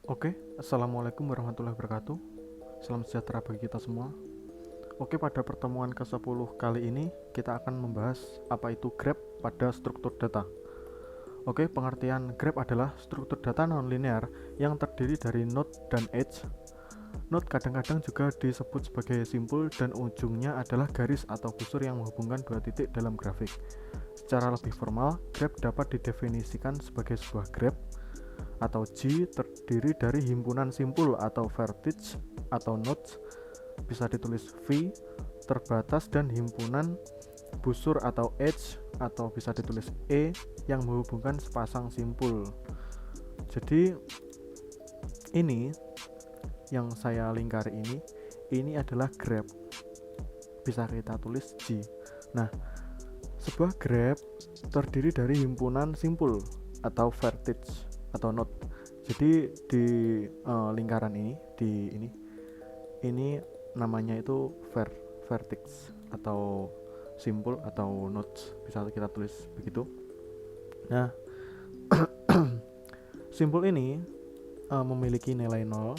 Oke, Assalamualaikum warahmatullahi wabarakatuh. Salam sejahtera bagi kita semua. Oke, pada pertemuan ke-10 kali ini kita akan membahas apa itu graph pada struktur data. Oke, pengertian graph adalah struktur data nonlinear yang terdiri dari node dan edge. Node kadang-kadang juga disebut sebagai simpul dan ujungnya adalah garis atau busur yang menghubungkan dua titik dalam grafik. Secara lebih formal, graph dapat didefinisikan sebagai sebuah graph atau G terdiri dari himpunan simpul atau vertex atau nodes, bisa ditulis V, terbatas, dan himpunan busur atau edge atau bisa ditulis E yang menghubungkan sepasang simpul. Jadi ini yang saya lingkari ini adalah graph, bisa kita tulis G. Nah, sebuah graph terdiri dari himpunan simpul atau vertex atau node. Jadi di lingkaran ini namanya itu vertex atau simpul atau nodes, bisa kita tulis begitu. Nah, simpul ini memiliki nilai 0,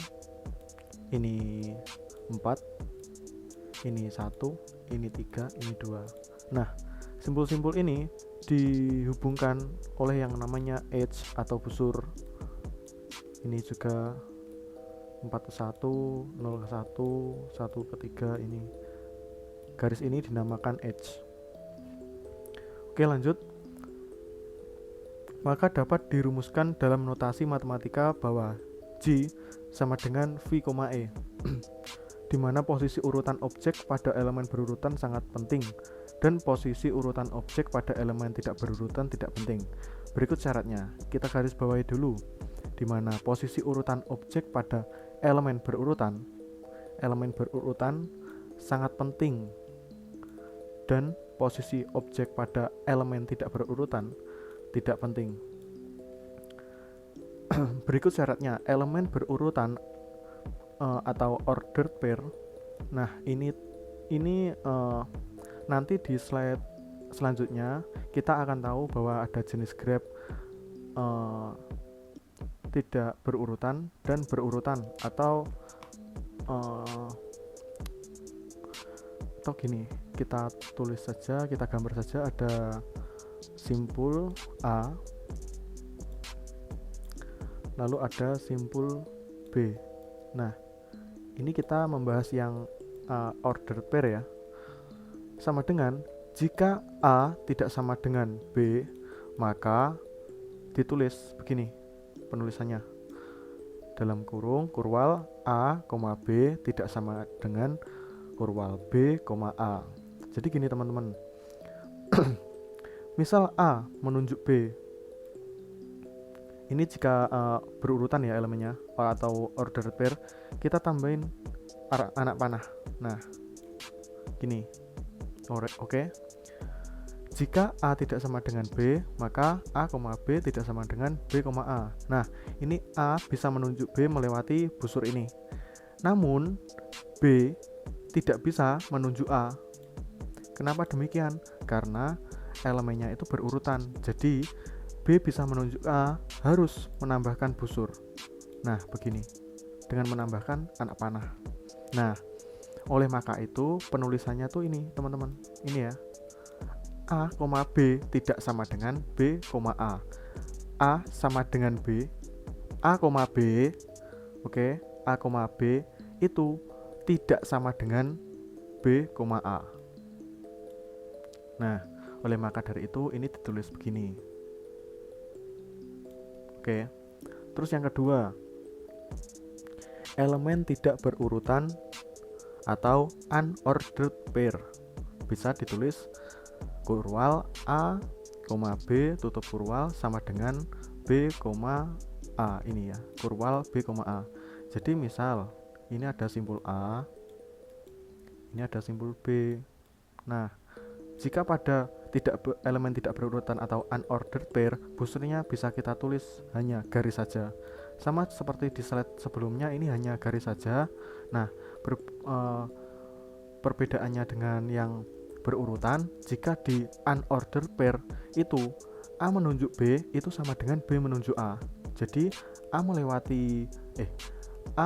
ini 4, ini 1, ini 3, ini 2. Nah, simpul-simpul ini dihubungkan oleh yang namanya edge atau busur. Ini juga 4 ke 1, 0 ke 1, 1 ke 3, ini garis ini dinamakan edge. Oke, lanjut. Maka dapat dirumuskan dalam notasi matematika bahwa G sama dengan V, E di mana posisi urutan objek pada elemen berurutan sangat penting dan posisi urutan objek pada elemen tidak berurutan tidak penting. Berikut syaratnya, kita garis bawahi dulu, di mana posisi urutan objek pada elemen berurutan sangat penting dan posisi objek pada elemen tidak berurutan tidak penting. Berikut syaratnya, elemen berurutan atau ordered pair. Nah, ini nanti di slide selanjutnya kita akan tahu bahwa ada jenis graph tidak berurutan dan berurutan atau gini, kita tulis saja, kita gambar saja, ada simpul A, lalu ada simpul B. Nah, ini kita membahas yang order pair ya. Sama dengan jika A tidak sama dengan B, maka ditulis begini penulisannya, dalam kurung kurwal A, B tidak sama dengan kurwal B, A. Jadi gini teman-teman. Misal A menunjuk B. Ini jika berurutan ya elemennya atau order pair, kita tambahin anak panah. Nah, gini. Oke. Jika A tidak sama dengan B, maka A, B tidak sama dengan B, A. Nah, ini A bisa menunjuk B melewati busur ini. Namun, B tidak bisa menunjuk A. Kenapa demikian? Karena elemennya itu berurutan. Jadi, B bisa menunjuk A harus menambahkan busur. Nah, begini. Dengan menambahkan anak panah. Nah, oleh maka itu penulisannya tuh ini, teman-teman. Ini ya. A, B tidak sama dengan B, A. A sama dengan B. A, B. Oke, A, B itu tidak sama dengan B, A. Nah, oleh maka dari itu ini ditulis begini. Oke. Terus yang kedua, elemen tidak berurutan atau unordered pair, bisa ditulis kurwal A, B tutup kurwal sama dengan B, A. Ini ya, kurwal B, A. Jadi misal ini ada simpul A, ini ada simpul B. Nah, jika pada elemen tidak berurutan atau unordered pair, busurnya bisa kita tulis hanya garis saja. Sama seperti di slide sebelumnya, ini hanya garis saja. Nah, perbedaannya dengan yang berurutan, jika di unordered pair itu A menunjuk B itu sama dengan B menunjuk A. Jadi A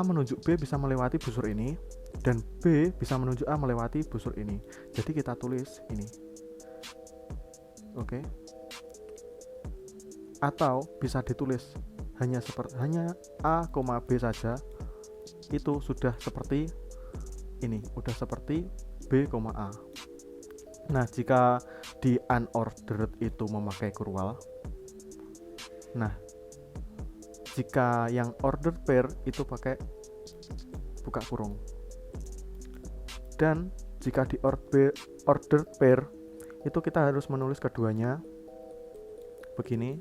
menunjuk B bisa melewati busur ini, dan B bisa menunjuk A melewati busur ini. Jadi kita tulis ini. Oke. Atau bisa ditulis hanya A, B saja, itu sudah seperti ini, udah seperti B, A. Nah, jika di unordered itu memakai kurwal. Nah, jika yang ordered pair itu pakai buka kurung. Dan jika di ordered pair itu kita harus menulis keduanya begini,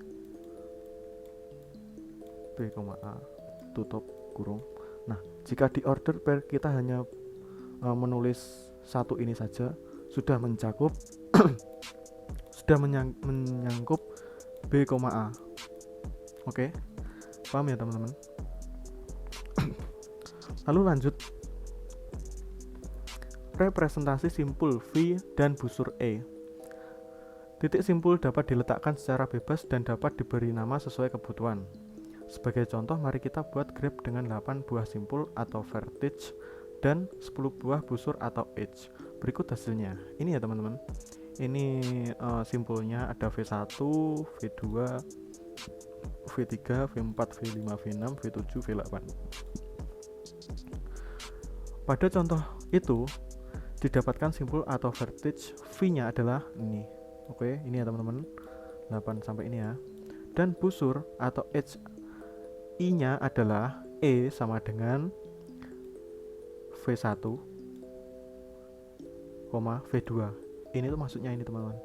B, A, tutup kurung. Nah, jika di ordered pair kita hanya menulis satu ini saja, sudah mencakup sudah menyangkup B, A. Oke, paham ya teman-teman? Lalu lanjut, representasi simpul V dan busur E. Titik simpul dapat diletakkan secara bebas dan dapat diberi nama sesuai kebutuhan. Sebagai contoh, mari kita buat grab dengan 8 buah simpul atau vertex dan 10 buah busur atau edge. Berikut hasilnya. Ini ya teman-teman. Ini simpulnya ada V1, V2, V3, V4, V5, V6, V7, V8. Pada contoh itu didapatkan simpul atau vertex V-nya adalah ini. Oke, ini ya teman-teman. 8 sampai ini ya. Dan busur atau edge I-nya adalah E sama dengan V1, V2. Ini tuh maksudnya ini teman-teman.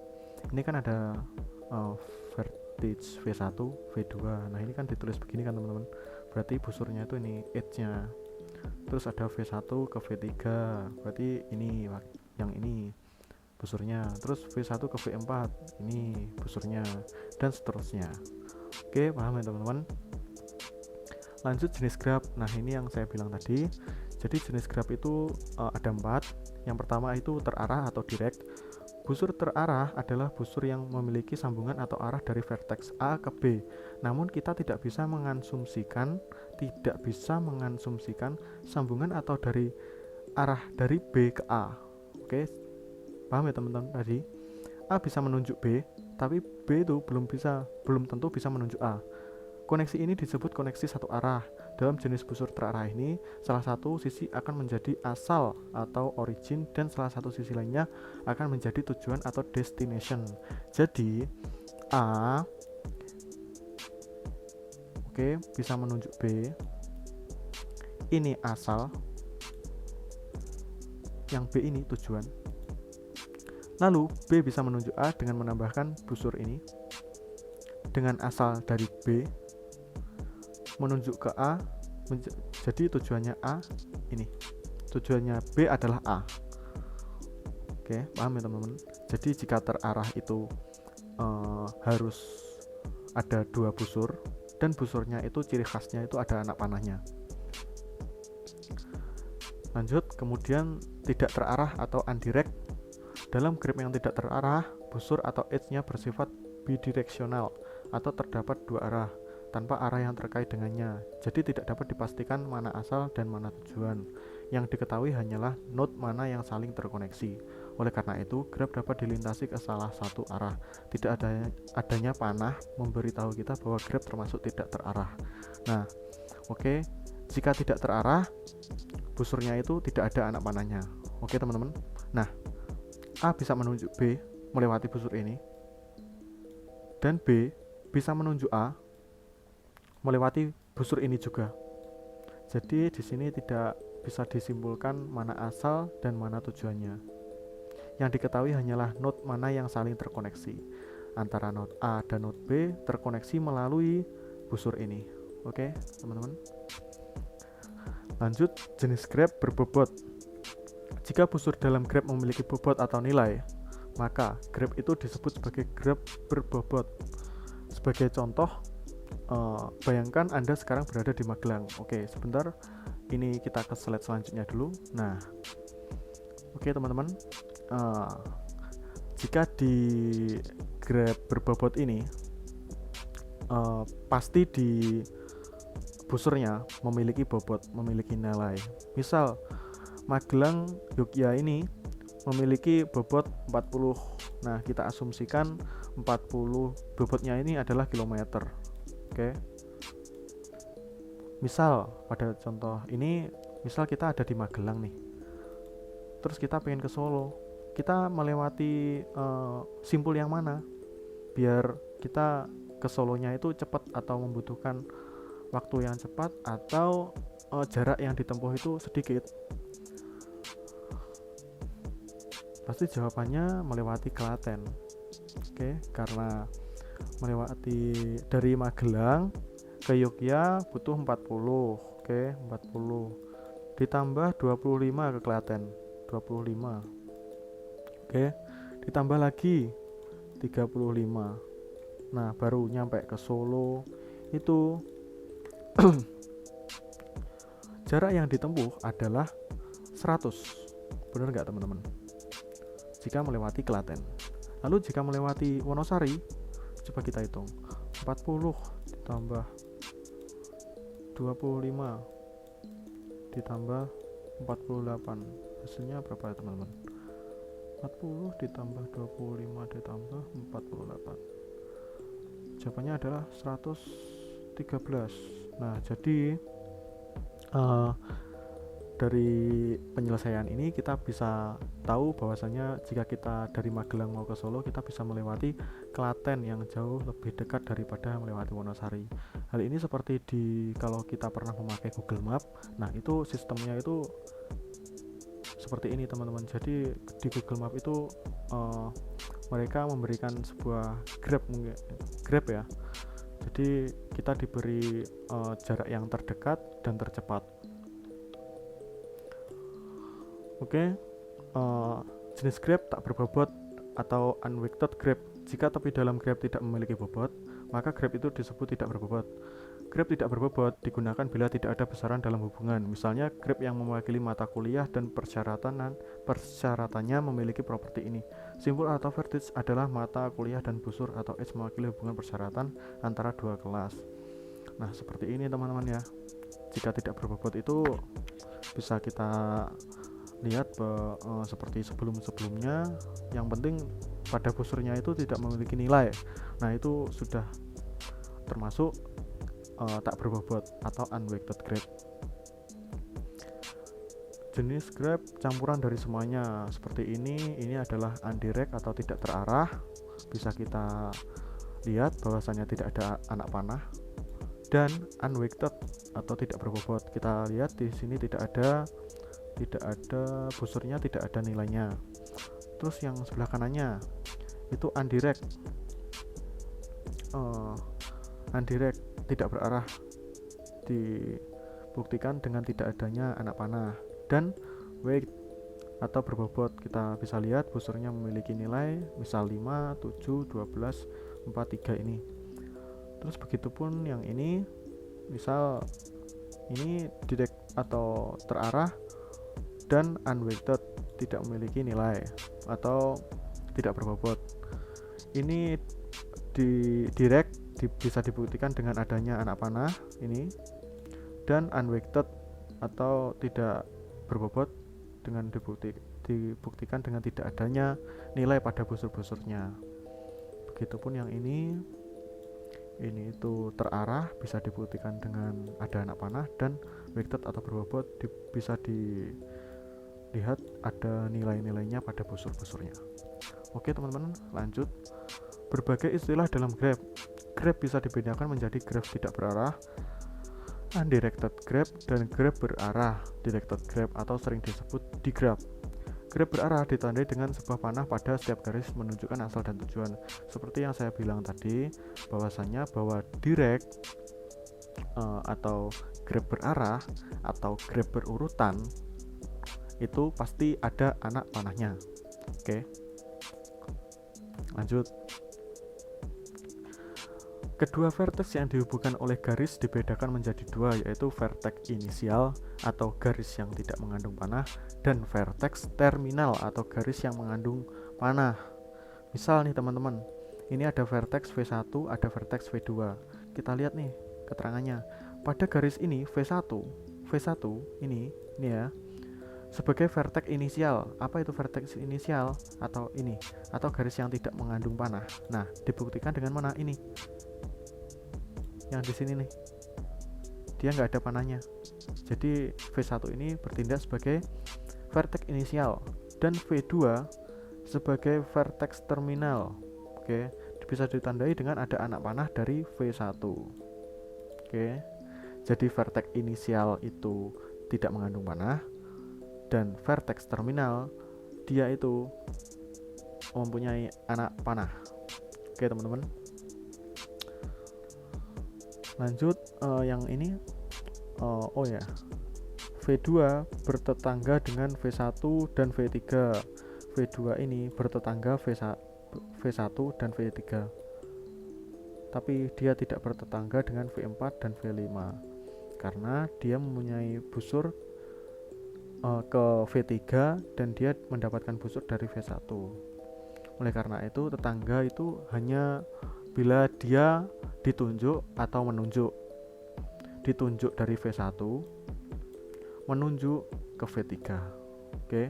Ini kan ada vertex V1, V2. Nah, ini kan ditulis begini kan teman-teman. Berarti busurnya itu ini edge-nya. Terus ada V1 ke V3. Berarti ini yang ini busurnya. Terus V1 ke V4. Ini busurnya dan seterusnya. Oke, paham ya teman-teman? Lanjut jenis grab. Nah, ini yang saya bilang tadi. Jadi jenis grab itu ada 4. Yang pertama itu terarah atau direct. Busur terarah adalah busur yang memiliki sambungan atau arah dari vertex A ke B. Namun kita tidak bisa mengasumsikan sambungan atau dari arah dari B ke A. Oke, paham ya teman-teman tadi? A bisa menunjuk B, tapi B itu belum tentu bisa menunjuk A. Koneksi ini disebut koneksi satu arah. Dalam jenis busur terarah ini, salah satu sisi akan menjadi asal atau origin dan salah satu sisi lainnya akan menjadi tujuan atau destination. Jadi A bisa menunjuk B. Ini asal, yang B ini tujuan. Lalu B bisa menunjuk A dengan menambahkan busur ini dengan asal dari B menunjuk ke A, jadi tujuannya A ini, tujuannya B adalah A. Oke, paham ya teman-teman? Jadi jika terarah itu harus ada 2 busur, dan busurnya itu ciri khasnya itu ada anak panahnya. Lanjut, kemudian tidak terarah atau undirect. Dalam grab yang tidak terarah, busur atau edge-nya bersifat bidireksional atau terdapat 2 arah tanpa arah yang terkait dengannya. Jadi tidak dapat dipastikan mana asal dan mana tujuan. Yang diketahui hanyalah node mana yang saling terkoneksi. Oleh karena itu, grab dapat dilintasi ke salah satu arah. Tidak adanya panah memberitahu kita bahwa grab termasuk tidak terarah. Nah, jika tidak terarah, busurnya itu tidak ada anak panahnya. Oke teman-teman. Nah, A bisa menunjuk B melewati busur ini, dan B bisa menunjuk A melewati busur ini juga. Jadi di sini tidak bisa disimpulkan mana asal dan mana tujuannya. Yang diketahui hanyalah node mana yang saling terkoneksi. Antara node A dan node B terkoneksi melalui busur ini. Oke, teman-teman. Lanjut, jenis grab berbobot. Jika busur dalam grab memiliki bobot atau nilai, maka grab itu disebut sebagai grab berbobot. Sebagai contoh, bayangkan Anda sekarang berada di Magelang. Oke, sebentar. Ini kita ke slide selanjutnya dulu. Nah, oke teman-teman. Jika di grab berbobot ini, pasti di busurnya memiliki bobot, memiliki nilai. Misal Magelang Yogya ini memiliki bobot 40. Nah, kita asumsikan 40 bobotnya ini adalah kilometer. Oke. Misal pada contoh ini, misal kita ada di Magelang nih. Terus kita pengen ke Solo. Kita melewati simpul yang mana? Biar kita ke Solonya itu cepat atau membutuhkan waktu yang cepat atau jarak yang ditempuh itu sedikit. Pasti jawabannya melewati Klaten. Oke, karena melewati dari Magelang ke Yogya butuh 40. Oke, 40 ditambah 25 ke Klaten, 25. Oke, ditambah lagi 35. Nah, baru nyampe ke Solo. Itu jarak yang ditempuh adalah 100. Benar nggak teman-teman? Jika melewati Klaten. Lalu jika melewati Wonosari, coba kita hitung. 40 ditambah 25 ditambah 48. Hasilnya berapa ya teman-teman? 40 ditambah 25 ditambah 48. Jawabannya adalah 113. Nah, jadi dari penyelesaian ini kita bisa tahu bahwasanya jika kita dari Magelang mau ke Solo, kita bisa melewati Klaten yang jauh lebih dekat daripada melewati Wonosari. Hal ini seperti kalau kita pernah memakai Google Map. Nah, itu sistemnya itu seperti ini teman-teman. Jadi di Google Map itu mereka memberikan sebuah grab ya. Jadi kita diberi jarak yang terdekat dan tercepat. Oke, jenis grab tak berbobot atau unweighted grab. Jika tepi dalam grab tidak memiliki bobot, maka grab itu disebut tidak berbobot. Grab tidak berbobot digunakan bila tidak ada besaran dalam hubungan. Misalnya grab yang mewakili mata kuliah dan persyaratannya memiliki properti ini. Simpul atau vertex adalah mata kuliah dan busur atau H mewakili hubungan persyaratan antara dua kelas. Nah, seperti ini teman-teman ya. Jika tidak berbobot itu bisa kita lihat seperti sebelumnya. Yang penting pada busurnya itu tidak memiliki nilai. Nah, itu sudah termasuk tak berbobot atau unweighted grab. Jenis grab campuran dari semuanya seperti ini adalah undirect atau tidak terarah. Bisa kita lihat bahwasanya tidak ada anak panah. Dan unweighted atau tidak berbobot, kita lihat di sini tidak ada busurnya, tidak ada nilainya. Terus yang sebelah kanannya itu undirect. Undirect tidak berarah, dibuktikan dengan tidak adanya anak panah. Dan weight atau berbobot, kita bisa lihat busurnya memiliki nilai misal 5, 7, 12, 4, 3 ini. Terus begitupun yang ini, misal ini direct atau terarah dan unweighted, tidak memiliki nilai atau tidak berbobot. Ini direct bisa dibuktikan dengan adanya anak panah ini, dan unweighted atau tidak berbobot dengan dibuktikan dengan tidak adanya nilai pada busur-busurnya. Begitupun yang ini itu terarah, bisa dibuktikan dengan ada anak panah, dan weighted atau berbobot bisa dilihat ada nilai-nilainya pada busur-busurnya. Oke teman-teman, lanjut. Berbagai istilah dalam grab. Grab bisa dibedakan menjadi grab tidak berarah, undirected grab, dan grab berarah, directed grab, atau sering disebut digrab. Grab berarah ditandai dengan sebuah panah pada setiap garis menunjukkan asal dan tujuan. Seperti yang saya bilang tadi, bahwasanya bahwa direct atau grab berarah atau grab berurutan itu pasti ada anak panahnya. Oke, lanjut. Kedua vertex yang dihubungkan oleh garis dibedakan menjadi dua, yaitu vertex inisial atau garis yang tidak mengandung panah, dan vertex terminal atau garis yang mengandung panah. Misal nih teman-teman, ini ada vertex V1, ada vertex V2. kita lihat nih keterangannya. Pada garis ini V1 ini ya, sebagai vertex inisial. Apa itu vertex inisial? Atau ini, atau garis yang tidak mengandung panah. Nah, dibuktikan dengan mana? Ini yang di sini nih, dia nggak ada panahnya. Jadi V1 ini bertindak sebagai vertex inisial dan V2 sebagai vertex terminal. Oke, bisa ditandai dengan ada anak panah dari V1. Oke, jadi vertex inisial itu tidak mengandung panah, dan vertex terminal dia itu mempunyai anak panah. Oke teman-teman, lanjut yang ini. Oh ya, V2 bertetangga dengan V1 dan V3. V2 ini bertetangga V1 dan V3, tapi dia tidak bertetangga dengan V4 dan V5 karena dia mempunyai busur ke V3 dan dia mendapatkan busur dari V1. Oleh karena itu, tetangga itu hanya bila dia ditunjuk atau menunjuk. Ditunjuk dari V1, menunjuk ke V3. Oke.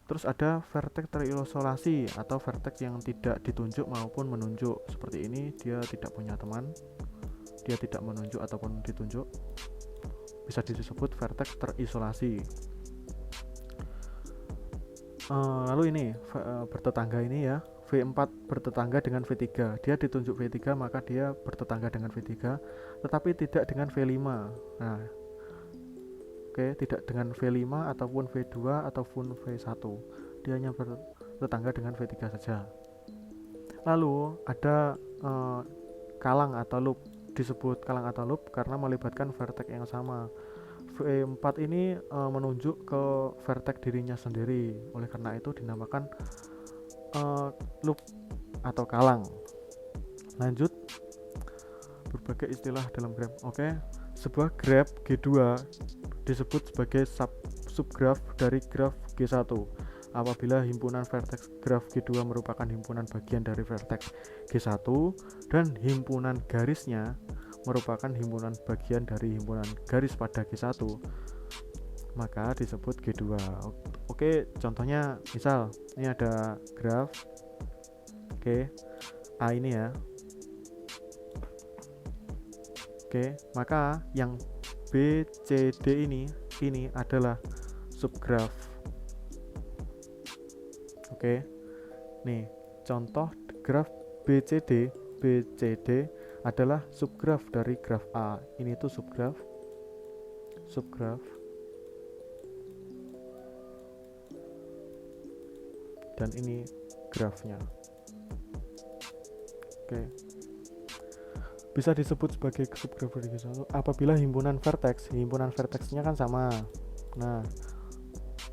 Terus ada vertex terisolasi atau vertex yang tidak ditunjuk maupun menunjuk. Seperti ini, dia tidak punya teman, dia tidak menunjuk ataupun ditunjuk. Bisa disebut vertex terisolasi. Lalu ini bertetangga ini ya, V4 bertetangga dengan V3. Dia ditunjuk V3, maka dia bertetangga dengan V3, tetapi tidak dengan V5. Nah, oke, tidak dengan V5 ataupun V2 ataupun V1. Dia hanya bertetangga dengan V3 saja. Lalu ada kalang atau loop. Disebut kalang atau loop karena melibatkan vertex yang sama. V4 ini menunjuk ke vertex dirinya sendiri. Oleh karena itu dinamakan loop atau kalang. Lanjut, berbagai istilah dalam graph. Oke, sebuah graph G2 disebut sebagai subgraph dari graph G1 apabila himpunan vertex graph G2 merupakan himpunan bagian dari vertex G1 dan himpunan garisnya merupakan himpunan bagian dari himpunan garis pada G1, maka disebut G2. Oke, contohnya misal ini ada graf A ini ya. Oke, maka yang BCD ini adalah subgraf. Oke. Nih, contoh graf BCD adalah subgraf dari graf A. Ini tuh subgraf. Dan ini grafnya. Oke. Bisa disebut sebagai subgraf dari G1 apabila himpunan vertexnya kan sama. Nah,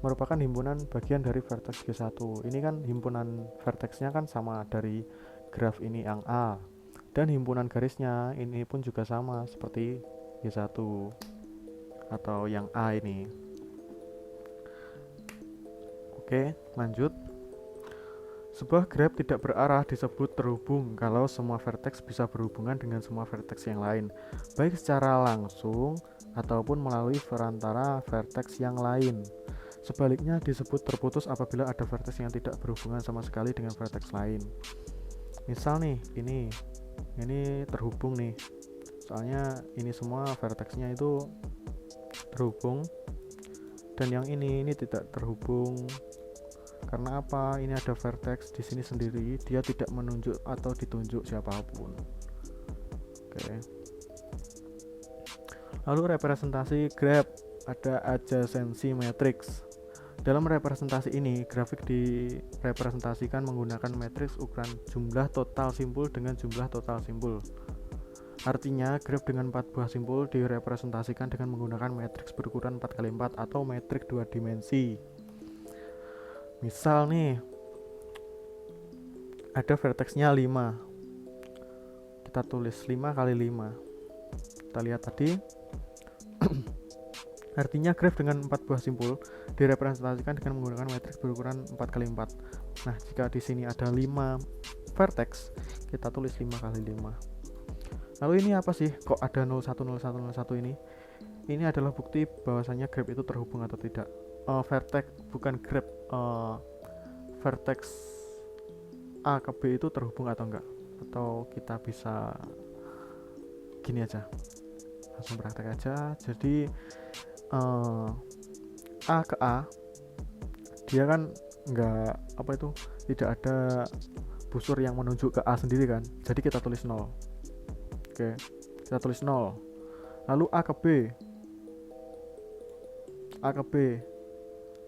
merupakan himpunan bagian dari vertex G1. Ini kan himpunan vertexnya kan sama dari graf ini yang A. Dan himpunan garisnya ini pun juga sama seperti G1 atau yang A ini. Oke, lanjut. Sebuah graf tidak berarah disebut terhubung kalau semua vertex bisa berhubungan dengan semua vertex yang lain, baik secara langsung ataupun melalui perantara vertex yang lain. Sebaliknya disebut terputus apabila ada vertex yang tidak berhubungan sama sekali dengan vertex lain. Misal nih, ini terhubung nih, soalnya ini semua vertexnya itu terhubung, dan yang ini tidak terhubung. Karena apa? Ini ada vertex di sini sendiri, dia tidak menunjuk atau ditunjuk siapapun. Oke. Lalu representasi graf, ada adjacency matrix. Dalam representasi ini, grafik direpresentasikan menggunakan matriks ukuran jumlah total simpul dengan jumlah total simpul. Artinya, graf dengan 4 buah simpul direpresentasikan dengan menggunakan matriks berukuran 4x4 atau matriks 2 dimensi. Misal nih, ada vertexnya 5. Kita tulis 5 kali 5. Kita lihat tadi. Artinya graf dengan 4 buah simpul direpresentasikan dengan menggunakan matriks berukuran 4x4. Nah, jika di sini ada 5 vertex, kita tulis 5 kali 5. Lalu ini apa sih kok ada 010101 ini? Ini adalah bukti bahwasannya grab itu terhubung atau tidak. Vertex bukan grab, vertex A ke B itu terhubung atau enggak. Atau kita bisa gini aja, langsung praktek aja. Jadi A ke A, dia kan enggak apa itu, tidak ada busur yang menunjuk ke A sendiri kan. Jadi kita tulis 0. Oke, kita tulis 0. Lalu A ke B, A ke B,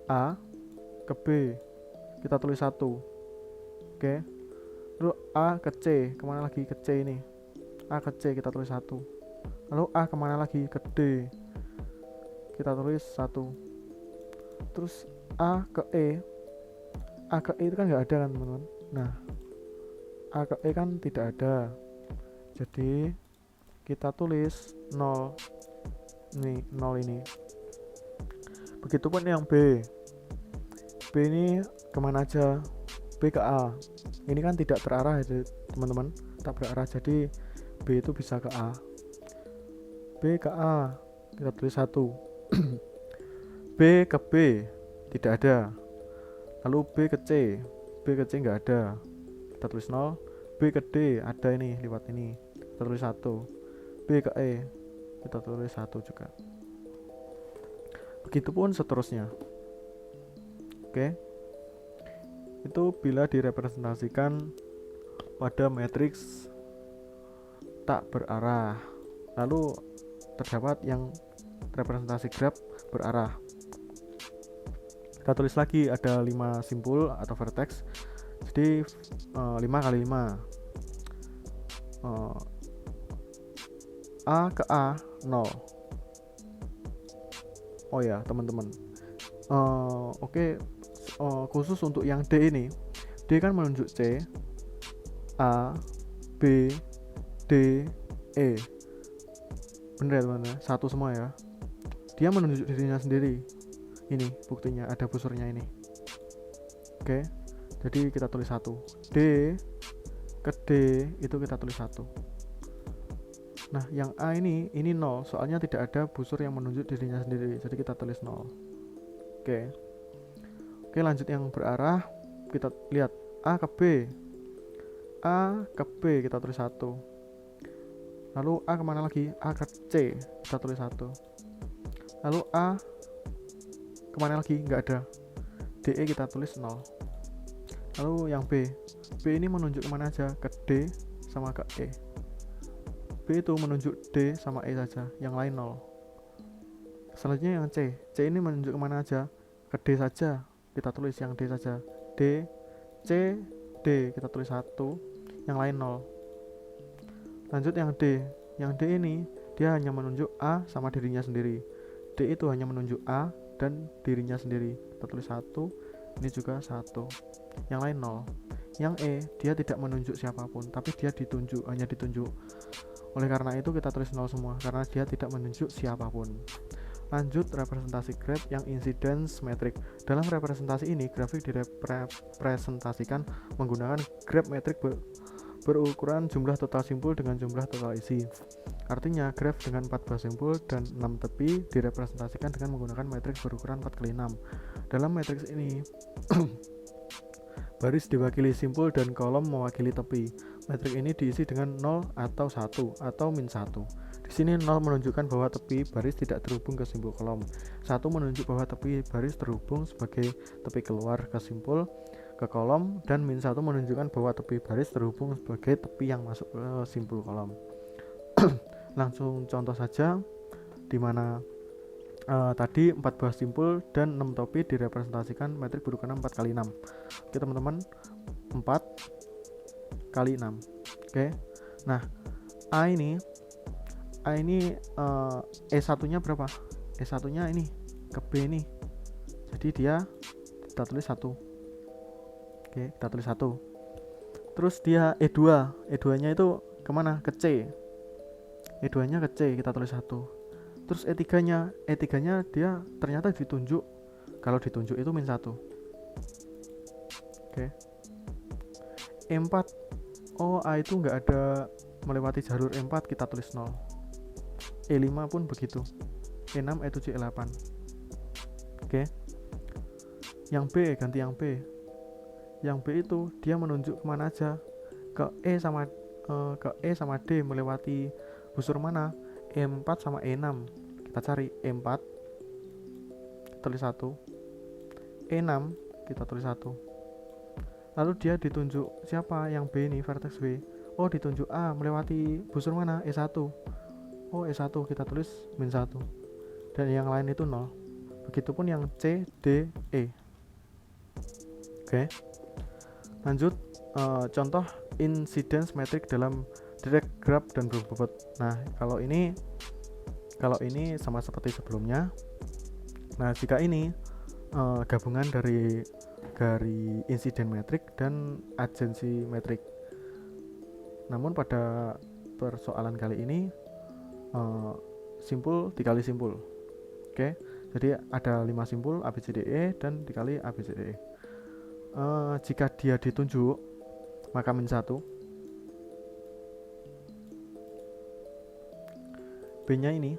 A ke B, kita tulis 1. Oke. Lalu A ke C, kemana lagi ke C ini? A ke C kita tulis 1. Lalu A kemana lagi? Ke D, kita tulis 1. Terus A ke E, A ke E itu kan nggak ada kan teman-teman. Nah, A ke E kan tidak ada, jadi kita tulis 0. Nih 0 ini. Begitupun yang B, B ini kemana aja? B ke A, ini kan tidak terarah ya teman-teman, tak berarah, jadi B itu bisa ke A. B ke A kita tulis 1. B ke B tidak ada. Lalu B ke C, B ke C nggak ada, kita tulis 0. B ke D ada, ini lewat ini, kita tulis 1. B ke E kita tulis 1 juga. Begitupun seterusnya. Oke, itu bila direpresentasikan pada matriks tak berarah. Lalu terdapat yang representasi graf berarah. Kita tulis lagi, ada 5 simpul atau vertex. Jadi 5 kali 5, A ke A 0. Oh ya teman-teman, oke, khusus untuk yang D ini, D kan menunjuk C, A, B, D, E. Bener ya teman-teman, satu semua ya. Dia menunjuk dirinya sendiri. Ini buktinya, ada busurnya ini. Oke, jadi kita tulis 1. D ke D itu kita tulis 1. Nah yang A ini 0, soalnya tidak ada busur yang menunjuk dirinya sendiri, jadi kita tulis 0. Oke, lanjut yang berarah. Kita lihat A ke B, A ke B kita tulis 1. Lalu A kemana lagi? A ke C kita tulis 1. Lalu A kemana lagi? Nggak ada. DE kita tulis 0. Lalu yang B, B ini menunjuk kemana aja? Ke D sama ke E. B itu menunjuk D sama E saja, yang lain 0. Selanjutnya yang C, C ini menunjuk kemana aja? Ke D saja, kita tulis yang D saja. D, C, D kita tulis 1, yang lain 0. Lanjut yang D, yang D ini dia hanya menunjuk A sama dirinya sendiri. D itu hanya menunjuk A dan dirinya sendiri, kita tulis 1. Ini juga 1, yang lain 0. Yang E, dia tidak menunjuk siapapun, tapi dia ditunjuk, hanya ditunjuk. Oleh karena itu kita tulis 0 semua, karena dia tidak menunjuk siapapun. Lanjut representasi graf yang incidence metric. Dalam representasi ini, grafik direpresentasikan menggunakan graf metrik berukuran jumlah total simpul dengan jumlah total isi. Artinya graf dengan 4 buah simpul dan 6 tepi direpresentasikan dengan menggunakan matriks berukuran 4x6. Dalam matriks ini baris diwakili simpul dan kolom mewakili tepi. Matriks ini diisi dengan 0 atau 1 atau min 1. Di sini 0 menunjukkan bahwa tepi baris tidak terhubung ke simpul kolom. 1 menunjuk bahwa tepi baris terhubung sebagai tepi keluar ke simpul ke kolom, dan min 1 menunjukkan bahwa tepi baris terhubung sebagai tepi yang masuk ke simpul kolom. Langsung contoh saja, di mana tadi 4 buah simpul dan 6 topi direpresentasikan metrik berukuran 4x6. Oke teman-teman, 4 kali 6. Oke. Nah, A ini E1 nya berapa? E1 nya ini ke B ini, jadi dia kita tulis 1. Oke, kita tulis 1. Terus dia E2 nya itu kemana? Ke C. E2 nya ke C, kita tulis 1. Terus E3 nya dia ternyata ditunjuk. Kalau ditunjuk itu min 1. Oke. E4, oh A itu nggak ada melewati jalur E4 kita tulis 0. E5 pun begitu. E6, E7, E8. Oke. Yang B, ganti yang B. Yang B itu dia menunjuk kemana aja? Ke E sama D melewati busur mana? E4 sama E6. Kita cari E4, tulis 1. E6 kita tulis 1. Lalu dia ditunjuk siapa? Yang B ini, vertex B. Oh, ditunjuk A melewati busur mana? E1. Oh, E1 kita tulis min 1. Dan yang lain itu 0. Begitupun yang C, D, E. Oke. Lanjut, contoh incidence metric dalam direct graph dan berbobot. Nah, kalau ini sama seperti sebelumnya. Nah, jika ini gabungan dari incident metric dan agency metric. Namun pada persoalan kali ini simpul dikali simpul. Oke. Jadi ada 5 simpul ABCDE dan dikali ABCDE. Jika dia ditunjuk maka min 1. B-nya ini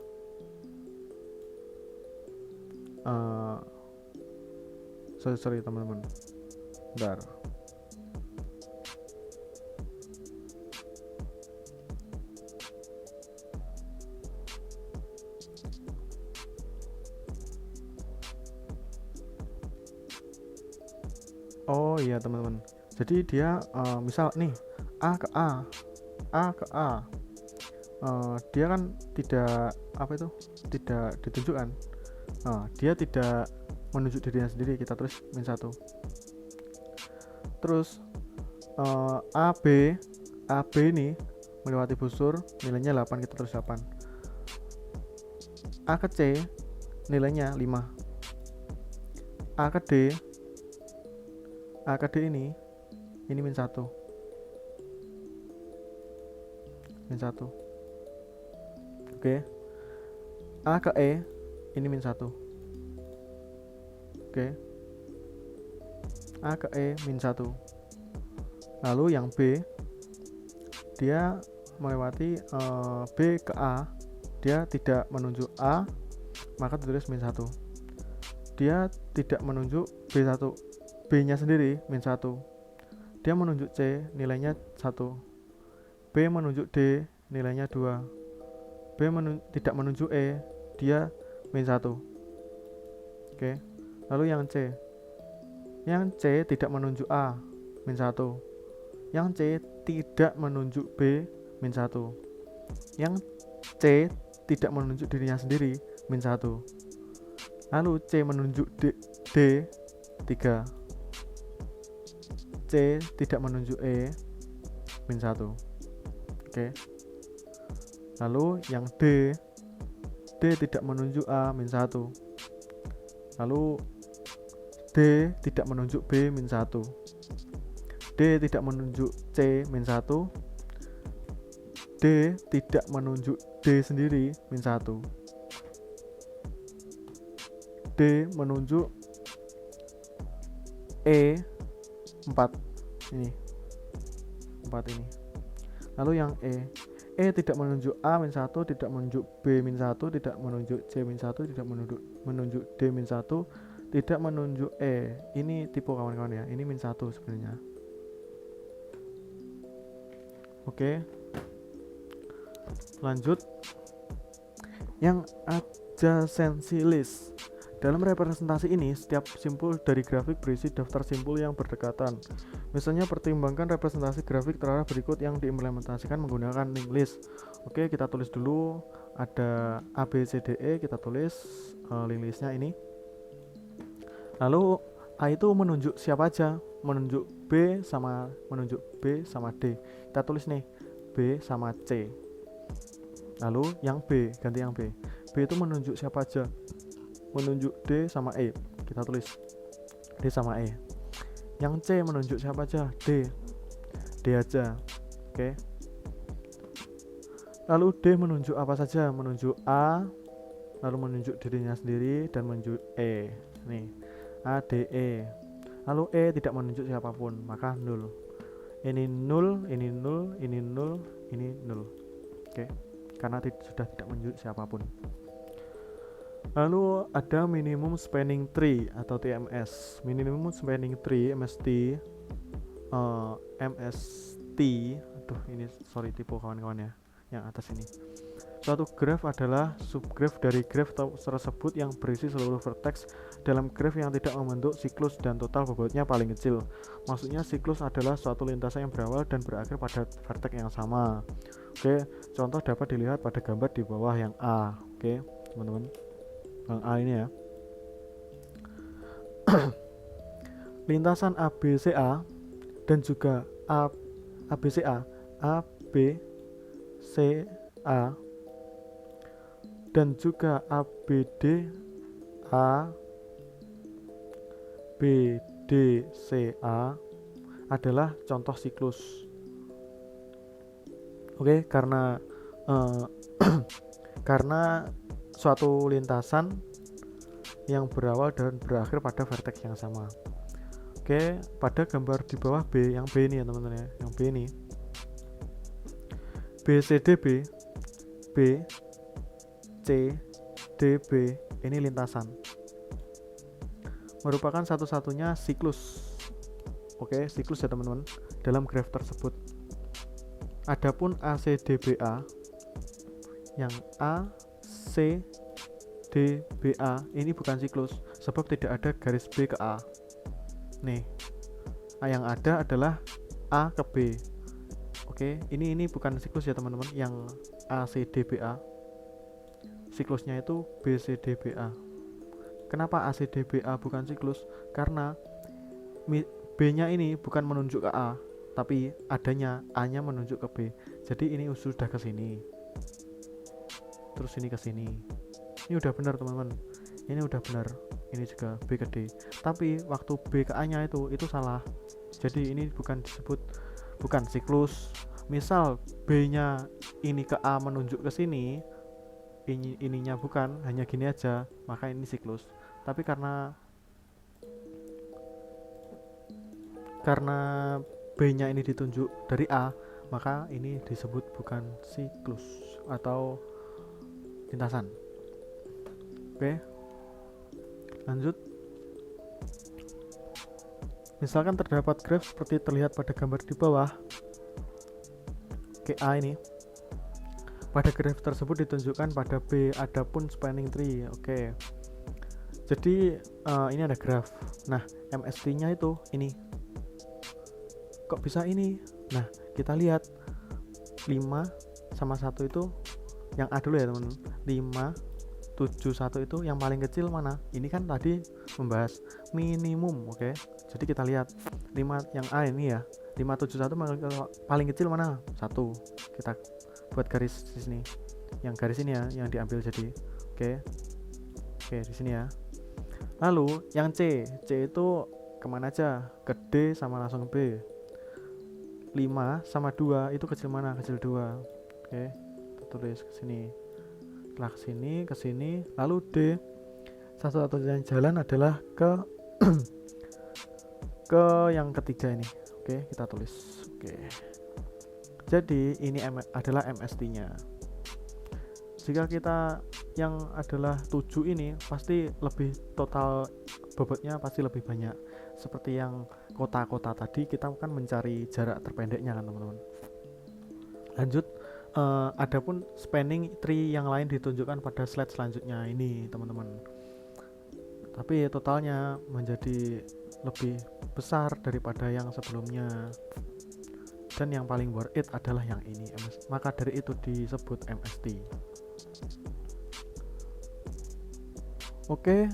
sorry teman-teman. Bentar. Oh iya teman-teman. Jadi dia misal nih A ke A ke A. Dia kan tidak tidak ditunjukkan. Dia tidak menunjuk dirinya sendiri, kita tulis min 1. Terus AB ini melewati busur, nilainya 8, kita tulis 8. A ke C nilainya 5. A ke D ini min 1. Min 1. Oke. A ke E ini min 1. Oke. A ke E min 1. Lalu yang B dia melewati B ke A, dia tidak menunjuk A, maka ditulis min 1. Dia tidak menunjuk B1, B-nya sendiri min 1. Dia menunjuk C, nilainya 1. B menunjuk D, nilainya 2. B tidak menunjuk E, dia min 1. Oke. Lalu yang C tidak menunjuk A, min 1. Yang C tidak menunjuk B, min 1. Yang C tidak menunjuk dirinya sendiri, min 1. Lalu C menunjuk D 3. C tidak menunjuk E, min 1. Oke. Lalu yang D tidak menunjuk A, min 1. Lalu D tidak menunjuk B, min 1. D tidak menunjuk C, min 1. D tidak menunjuk D sendiri, min 1. D menunjuk E 4 ini. 4 ini. Lalu yang E tidak menunjuk A min 1, tidak menunjuk B min 1, tidak menunjuk C min 1, tidak menunjuk D min 1, tidak menunjuk E. Ini tipe kawan-kawan ya. Ini min 1 sebenarnya. Oke. Lanjut. Yang adjacency list. Dalam representasi ini, setiap simpul dari grafik berisi daftar simpul yang berdekatan. Misalnya, pertimbangkan representasi grafik terarah berikut yang diimplementasikan menggunakan linked list. Oke, kita tulis dulu. Ada A, B, C, D, E. Kita tulis linked listnya ini. Lalu A itu menunjuk siapa aja? Menunjuk B sama D. Kita tulis nih B sama C. Lalu yang B, ganti yang B. B itu menunjuk siapa aja? Menunjuk D sama E. Kita tulis D sama E. Yang C menunjuk siapa aja? D aja. Oke. Lalu D menunjuk apa saja? Menunjuk A, lalu menunjuk dirinya sendiri dan menunjuk E. Nih, A, D, E. Lalu E tidak menunjuk siapapun, maka 0. Ini 0, ini 0, ini 0, ini 0. Oke, karena sudah tidak menunjuk siapapun. Lalu ada minimum spanning tree atau TMS. Minimum spanning tree MST, MST. Aduh, ini sorry typo kawan-kawan ya, yang atas ini. Suatu graph adalah subgraph dari graph tersebut yang berisi seluruh vertex dalam graph yang tidak membentuk siklus dan total bobotnya paling kecil. Maksudnya siklus adalah suatu lintasan yang berawal dan berakhir pada vertex yang sama. Oke, contoh dapat dilihat pada gambar di bawah yang A. Oke, teman-teman, yang A ini ya. Lintasan ABCA dan juga ABCA, ABCA dan juga ABDA, BDCA adalah contoh siklus. Oke, karena karena suatu lintasan yang berawal dan berakhir pada vertex yang sama. Oke, pada gambar di bawah B, yang B ini ya teman-teman ya, yang B ini, BCDB, B, C, DB, ini lintasan, merupakan satu-satunya siklus. Oke, siklus ya teman-teman dalam graf tersebut. Adapun ACDBA, yang ACDBA ini bukan siklus sebab tidak ada garis B ke A. Nih, yang ada adalah A ke B. Oke, ini bukan siklus ya teman-teman, yang ACDBA. Siklusnya itu BCDBA. Kenapa ACDBA bukan siklus? Karena B-nya ini bukan menunjuk ke A, tapi adanya A-nya menunjuk ke B. Jadi ini sudah ke sini. Terus ini ke sini. Ini udah benar, teman-teman. Ini udah benar. Ini juga B ke D. Tapi waktu B ke A-nya itu salah. Jadi ini bukan siklus. Misal B-nya ini ke A menunjuk ke sini, ininya bukan, hanya gini aja, maka ini siklus. Tapi karena B-nya ini ditunjuk dari A, maka ini disebut bukan siklus atau lintasan. Oke, lanjut. Misalkan terdapat graf seperti terlihat pada gambar di bawah. Oke, A ini. Pada graf tersebut ditunjukkan pada B, adapun spanning tree. Oke. Jadi ini ada graf. Nah, MST-nya itu ini. Kok bisa ini? Nah, kita lihat 5 sama 1 itu yang A dulu ya, teman-teman. 5 7 1 itu yang paling kecil mana? Ini kan tadi membahas minimum, oke. Jadi kita lihat 5 yang A ini ya. 5 7 1 paling kecil mana? 1. Kita buat garis di sini. Yang garis ini ya yang diambil jadi. Oke, di sini ya. Lalu yang C itu kemana aja? Ke D sama langsung ke B. 5 sama 2 itu kecil mana? Kecil 2. Oke, kita tulis ke sini. Setelah ke sini, lalu D satu-satunya jalan adalah ke yang ketiga ini. Oke, kita tulis. Oke. Jadi ini adalah MST-nya. Jika kita yang adalah 7 ini pasti lebih total bobotnya pasti lebih banyak. Seperti yang kota-kota tadi, kita akan mencari jarak terpendeknya kan teman-teman. Lanjut, adapun spanning tree yang lain ditunjukkan pada slide selanjutnya ini teman-teman. Tapi totalnya menjadi lebih besar daripada yang sebelumnya. Dan yang paling worth it adalah yang ini, maka dari itu disebut MST. Oke,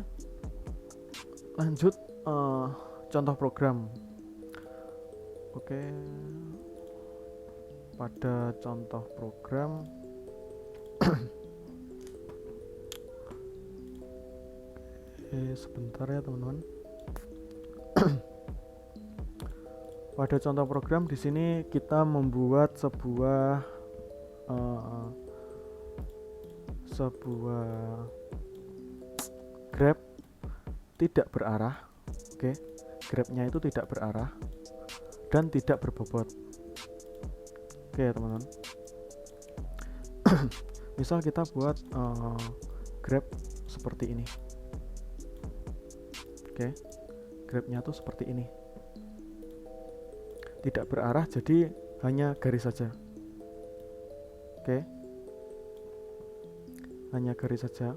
lanjut contoh program. Oke, pada contoh program sebentar ya teman-teman. Pada contoh program di sini kita membuat sebuah grab tidak berarah. Oke, grabnya itu tidak berarah dan tidak berbobot. Oke teman-teman, Misal kita buat grab seperti ini. Oke, grabnya tuh seperti ini, tidak berarah, jadi hanya garis saja. Oke, hanya garis saja.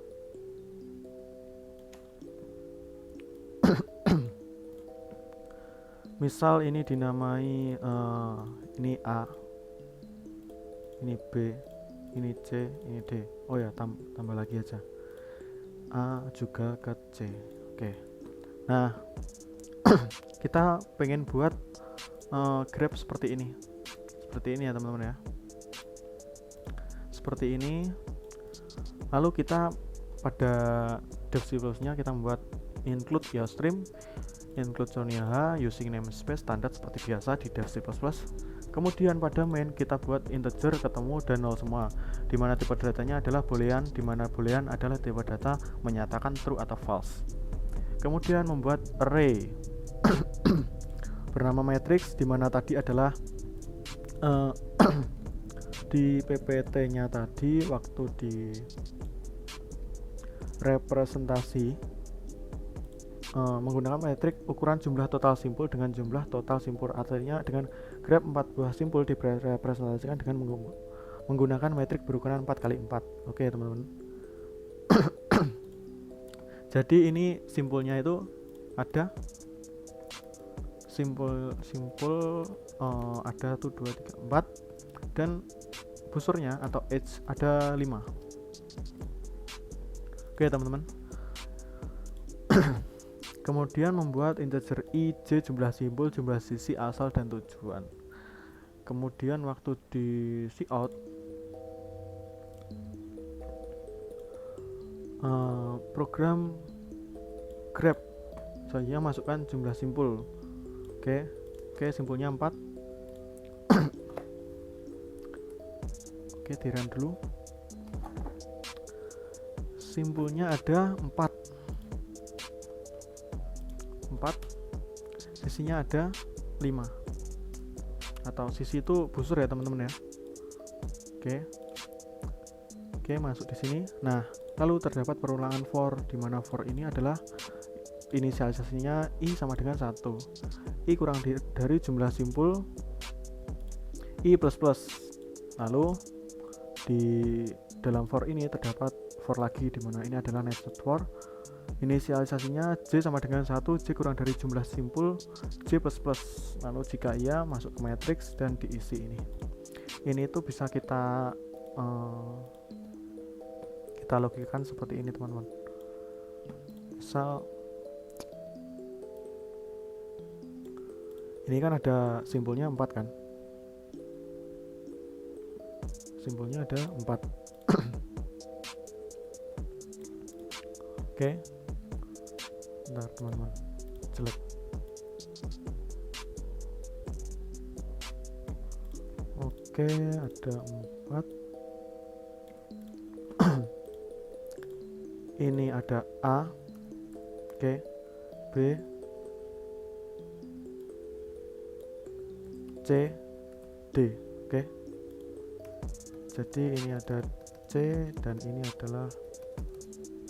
Misal ini dinamai ini A, ini B, ini C, ini D. Oh ya, tambah lagi aja, A juga ke C. Oke, nah kita pengen buat grab seperti ini ya teman-teman ya, seperti ini. Lalu kita pada DevC++-nya kita membuat include stream, include Sonia H, using namespace standar seperti biasa di DevC++. Kemudian pada main kita buat integer ketemu dan 0 semua, dimana tipe datanya adalah boolean, dimana boolean adalah tipe data menyatakan true atau false. Kemudian membuat array bernama matrix, dimana tadi adalah di PPT nya tadi waktu di representasi menggunakan matrix ukuran jumlah total simpul dengan jumlah total simpul, artinya dengan grab 4 buah simpul direpresentasikan dengan menggunakan matrix berukuran 4x4. Oke teman-teman. Jadi ini simpulnya itu ada simpul ada tuh 2, 3, 4 dan busurnya atau edge ada 5. Oke teman-teman. Kemudian membuat integer I, J, jumlah simpul, jumlah sisi, asal, dan tujuan. Kemudian waktu di cout program grab saya masukkan jumlah simpul. Oke, simpulnya 4. Oke, direm dulu. Simpulnya ada 4, sisinya ada 5, atau sisi itu busur ya teman-teman ya. Oke, masuk di sini. Nah, lalu terdapat perulangan for, di mana for ini adalah inisialisasinya I sama dengan 1. I kurang dari jumlah simpul I plus plus. Lalu di dalam for ini terdapat for lagi, di mana ini adalah nested for. Inisialisasinya J sama dengan 1, J kurang dari jumlah simpul J plus plus. Lalu jika iya masuk ke matrix dan diisi ini. Ini tuh bisa kita logikakan seperti ini teman-teman. Misal ini kan ada simpulnya 4 kan, simpulnya ada 4. Oke, bentar teman-teman, jelek. Oke, ada 4. Ini ada A, oke, B, C, D. Oke, jadi ini ada C dan ini adalah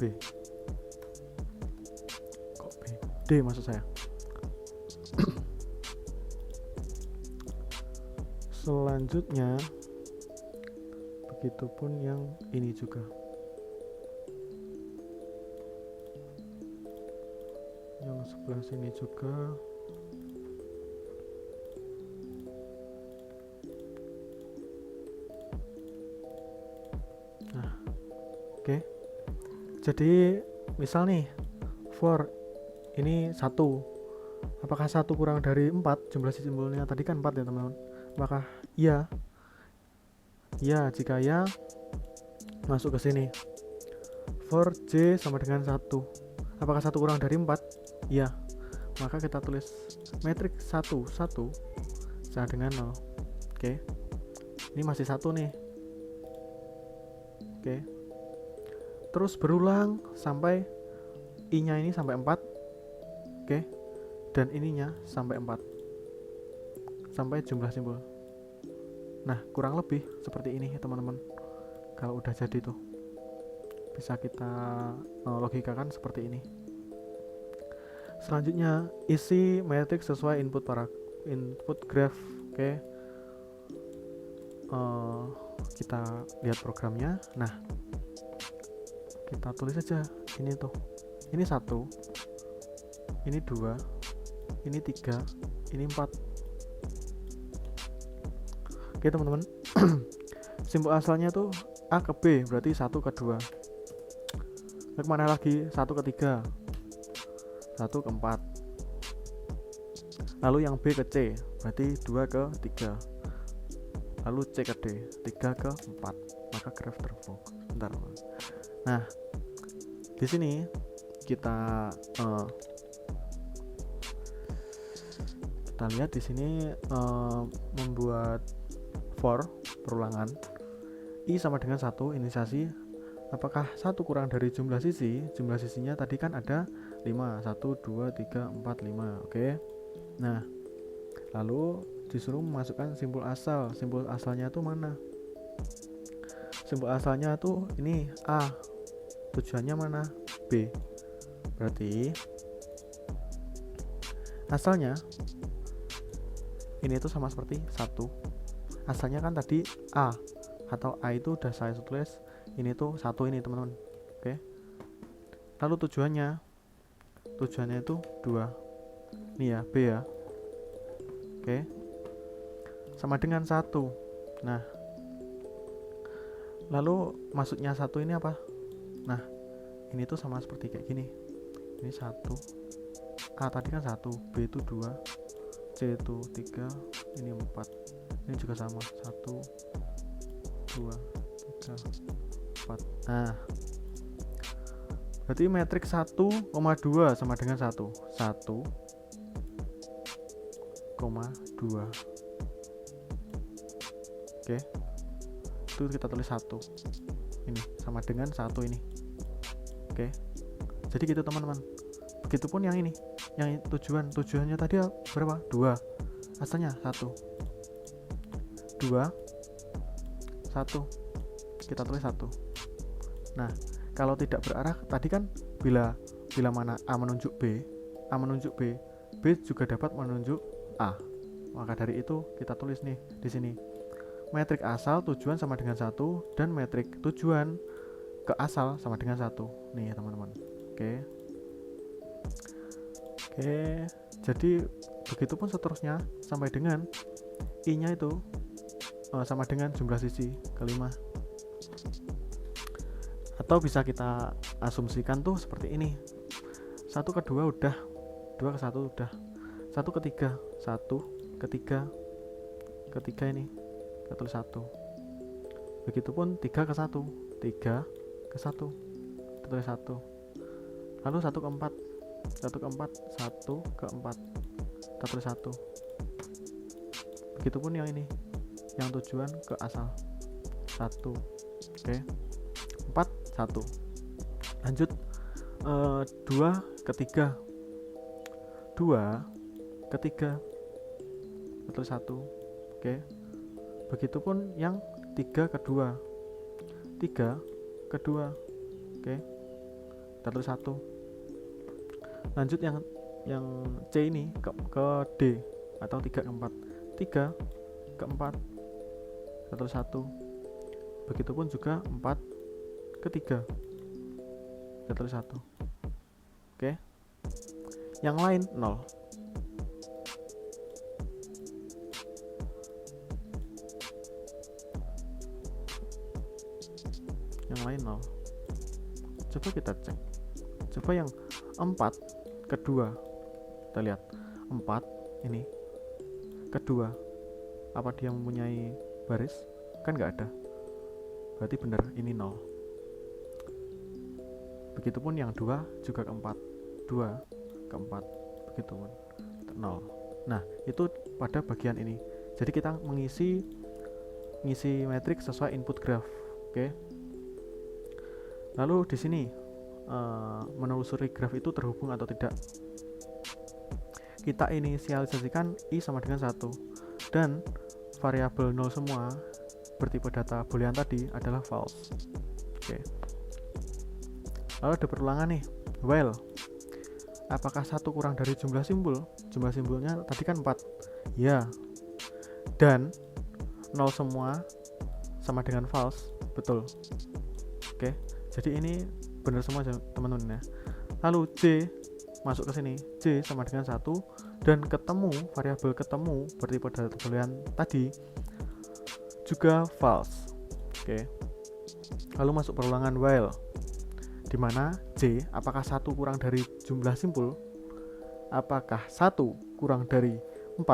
B. Kok B? D maksud saya. Selanjutnya begitupun yang ini juga. Yang sebelah sini juga. Nah, oke. Jadi misal nih for ini 1, apakah 1 kurang dari 4? Jumlah simpulnya tadi kan 4 ya teman-teman. Apakah iya? Ya, jika ya masuk ke sini. For J sama dengan 1. Apakah 1 kurang dari 4? Iya. Maka kita tulis matrix 1 sama dengan 0. Oke. Ini masih 1 nih. Oke. Terus berulang sampai I-nya ini sampai 4. Oke. Dan ininya sampai 4. Sampai jumlah simpul. Nah, kurang lebih seperti ini teman-teman. kalau udah jadi tuh bisa kita logikakan seperti ini. Selanjutnya isi matriks sesuai input graph. Oke. Kita lihat programnya. Nah, kita tulis aja ini tuh. Ini 1, ini 2, ini 3, ini 4. Oke teman-teman. Simbol asalnya tuh A ke B, berarti 1 ke 2. Kemana lagi? 1 ke 3, 1 ke 4. Lalu yang B ke C, berarti 2 ke 3. Lalu C ke D, 3 ke 4. Maka graf terfokus. Bentar. Nah, di sini kita lihat di sini membuat for perulangan I sama dengan 1 inisiasi. Apakah 1 kurang dari jumlah sisi? Jumlah sisinya tadi kan ada 5, 1, 2, 3, 4, 5. Oke. Nah, lalu disuruh memasukkan simbol asal. Simbol asalnya tuh mana? Simbol asalnya tuh ini A. Tujuannya mana? B. Berarti asalnya ini tuh sama seperti 1. Asalnya kan tadi A, atau A itu udah saya tulis. Ini tuh 1 ini teman-teman. Oke. Lalu tujuannya itu 2. Ini ya, B ya. Oke. Sama dengan 1. Nah, lalu maksudnya 1 ini apa? Nah, ini tuh sama seperti kayak gini. Ini 1. A tadi kan 1, B itu 2, C itu 3, ini 4. Ini juga sama, 1, 2, 3, 4. Nah, berarti matriks 1,2 sama dengan 1, 1,2. Oke. Itu kita tulis 1. Ini sama dengan 1 ini. Oke. Jadi gitu teman-teman. Begitupun yang ini. Yang tujuannya tadi berapa? 2. Asalnya 1. 2, 1. Kita tulis 1. Nah, kalau tidak berarah tadi kan bila mana A menunjuk B, B juga dapat menunjuk A. Maka dari itu kita tulis nih di sini. Metrik asal tujuan sama dengan 1 dan metrik tujuan ke asal sama dengan 1. Nih ya teman-teman. Oke, jadi begitupun seterusnya sampai dengan I-nya itu sama dengan jumlah sisi kelima. Atau bisa kita asumsikan tuh seperti ini. 1 ke 2 udah, 2 ke 1 udah, 1 ke 3, 1 ke 3, ke 3 ini kita tulis 1. Begitupun 3 ke 1, 3 ke 1 kita tulis 1. Lalu 1 ke 4, 1 ke 4, 1 ke 4 kita tulis 1. Begitupun yang ini, yang tujuan ke asal 1. Oke. 4, 1. Lanjut 2 ke 3, 2 ke 3 kita tulis 1. Oke. Begitupun yang 3 ke 2, 3 ke 2. Oke. Kita tulis 1. Lanjut yang C ini ke D atau 3 ke 4, 3 ke 4 kita tulis 1. Begitupun juga 4 ke 3 kita tulis 1. Oke. Yang lain 0. Yang lain 0. Coba kita cek. Coba yang 4 kedua. Kita lihat 4 ini kedua. Apa dia mempunyai baris? Kan nggak ada. Berarti benar ini 0. Begitupun yang 2 juga ke 4. 2 ke 4. Begitupun 0. Nah, itu pada bagian ini. Jadi kita mengisi matriks sesuai input graph. Oke. Lalu di sini menelusuri graf itu terhubung atau tidak. Kita inisialisasikan I sama dengan 1 dan variabel 0 semua bertipe data boolean tadi adalah false. Oke. Lalu ada perulangan nih, while apakah 1 kurang dari jumlah simbol? Jumlah simbolnya tadi kan 4. Ya. Dan 0 semua sama dengan false. Betul. Oke. Jadi ini benar semua teman-teman ya. Lalu J masuk ke sini. J sama dengan 1 dan ketemu variabel ketemu bertipe data boolean tadi juga false. Oke. Lalu masuk perulangan while, di mana J apakah 1 kurang dari jumlah simbol? Apakah 1 kurang dari 4?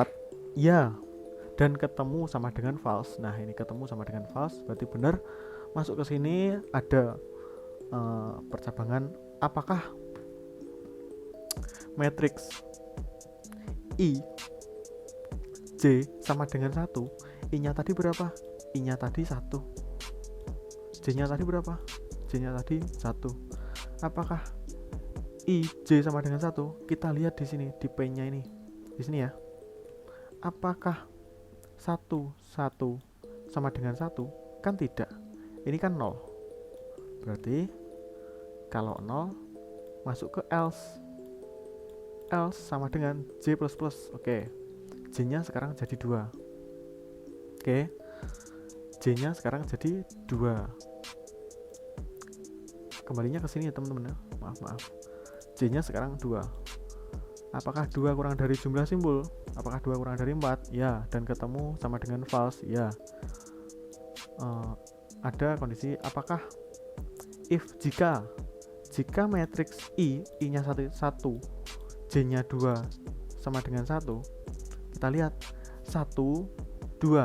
Ya. Dan ketemu sama dengan false. Nah, ini ketemu sama dengan false, berarti benar. Masuk ke sini ada percabangan apakah matriks I J sama dengan 1. I-nya tadi berapa? I-nya tadi 1. J-nya tadi berapa? J-nya tadi 1. Apakah I J sama dengan 1? Kita lihat di sini di P-nya ini. Di sini ya. Apakah 1 sama dengan 1? Kan tidak. Ini kan 0. Berarti kalau 0 masuk ke else. Else sama dengan J++. Oke. J-nya sekarang jadi 2. Oke. J-nya sekarang jadi 2. Kembalinya ke sini ya teman-teman ya. Maaf. J-nya sekarang 2. Apakah 2 kurang dari jumlah simbol? Apakah 2 kurang dari 4? Ya. Dan ketemu sama dengan false? Ya. Ada kondisi apakah jika matriks I-nya 1, J-nya 2 sama dengan 1, kita lihat 1, 2.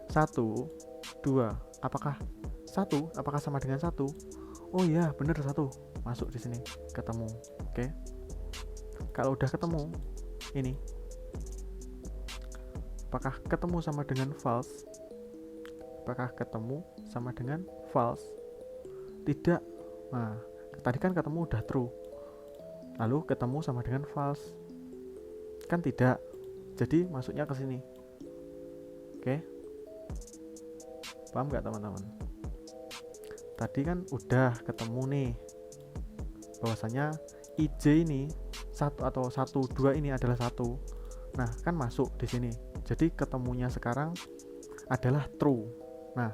1, 2. Apakah sama dengan 1? Oh iya, benar 1. Masuk di sini, ketemu. Oke. Kalau udah ketemu, ini apakah ketemu sama dengan false? Apakah ketemu sama dengan false? Tidak. Nah, tadi kan ketemu udah true. Lalu ketemu sama dengan false. Kan tidak. Jadi masuknya ke sini. Oke. Paham nggak teman-teman? Tadi kan udah ketemu nih bahwasanya IJ ini 1 atau 1, 2 ini adalah 1. Nah, kan masuk di sini. Jadi ketemunya sekarang adalah true. Nah,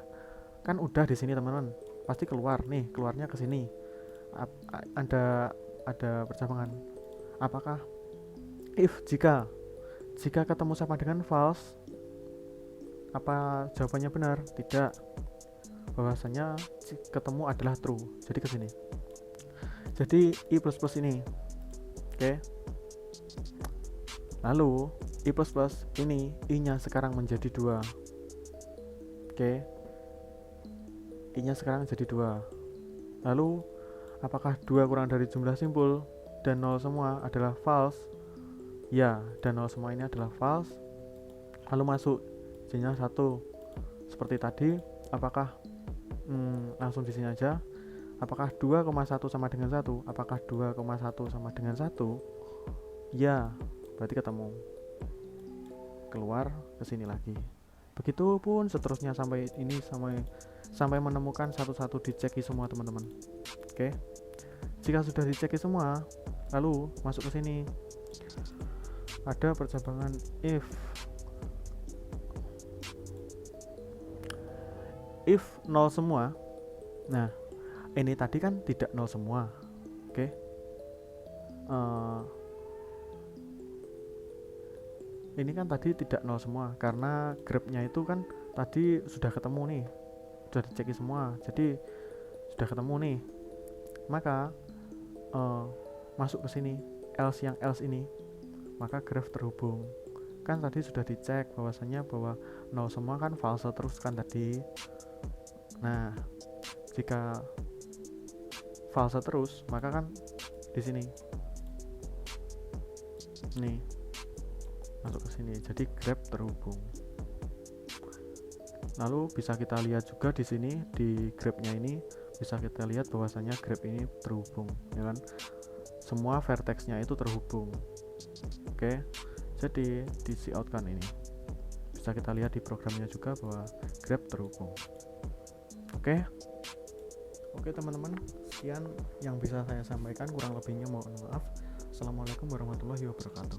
kan udah di sini teman-teman. Pasti keluarnya ke sini. Ada percabangan. Apakah jika ketemu sama dengan false, apa jawabannya benar? Tidak. Bahwasanya ketemu adalah true. Jadi ke sini. Jadi I++ ini. Oke. Lalu I++ ini I-nya sekarang menjadi 2. Oke. I-nya sekarang jadi 2. Lalu apakah 2 kurang dari jumlah simbol dan 0 semua adalah false? Ya, dan 0 semua ini adalah false. Lalu masuk J-nya 1. Seperti tadi, apakah langsung di sini aja. Apakah 2,1 sama dengan 1? Apakah 2,1 sama dengan 1? Ya, berarti ketemu. Keluar ke sini lagi. Begitupun seterusnya sampai menemukan satu-satu diceki semua teman-teman. Oke. Jika sudah diceki semua, lalu masuk ke sini. Ada percabangan if 0 semua. Nah, ini tadi kan tidak 0 semua. Oke. Ini kan tadi tidak 0 semua karena grabnya itu kan tadi sudah ketemu nih. Sudah diceki semua. Jadi sudah ketemu nih. Maka masuk ke sini else ini, maka graph terhubung. Kan tadi sudah dicek bahwasanya bahwa 0 semua kan false terus kan tadi. Nah, jika false terus, maka kan di sini nih masuk ke sini. Jadi grab terhubung. Lalu bisa kita lihat juga di sini di grabnya ini bisa kita lihat bahwasanya grab ini terhubung, ya kan? Semua vertexnya itu terhubung. Oke. Jadi di cout kan ini bisa kita lihat di programnya juga bahwa Grab terhubung. Oke teman-teman, sekian yang bisa saya sampaikan, kurang lebihnya mohon maaf. Assalamualaikum warahmatullahi wabarakatuh.